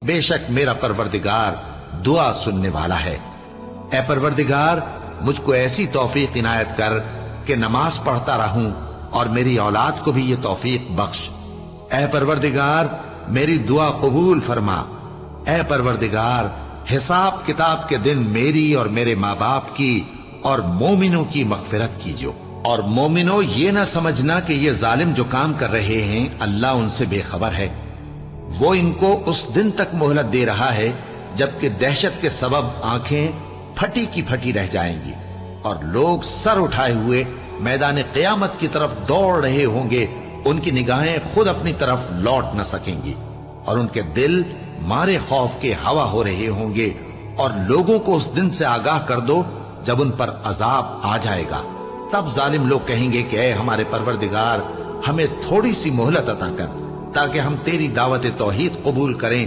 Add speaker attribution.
Speaker 1: بے شک میرا پروردگار دعا سننے والا ہے۔ اے پروردگار مجھ کو ایسی توفیق عنایت کر کہ نماز پڑھتا رہوں اور میری اولاد کو بھی یہ توفیق بخش۔ اے پروردگار میری دعا قبول فرما۔ اے پروردگار حساب کتاب کے دن میری اور میرے ماں باپ کی اور مومنوں کی مغفرت کیجو۔ اور مومنوں یہ نہ سمجھنا کہ یہ ظالم جو کام کر رہے ہیں اللہ ان سے بے خبر ہے، وہ ان کو اس دن تک مہلت دے رہا ہے جبکہ دہشت کے سبب آنکھیں پھٹی کی پھٹی رہ جائیں گی اور لوگ سر اٹھائے ہوئے میدان قیامت کی طرف دوڑ رہے ہوں گے، ان کی نگاہیں خود اپنی طرف لوٹ نہ سکیں گی اور ان کے دل مارے خوف کے ہوا ہو رہے ہوں گے۔ اور لوگوں کو اس دن سے آگاہ کر دو جب ان پر عذاب آ جائے گا، تب ظالم لوگ کہیں گے کہ اے ہمارے پروردگار ہمیں تھوڑی سی مہلت عطا کر تاکہ ہم تیری دعوت توحید قبول کریں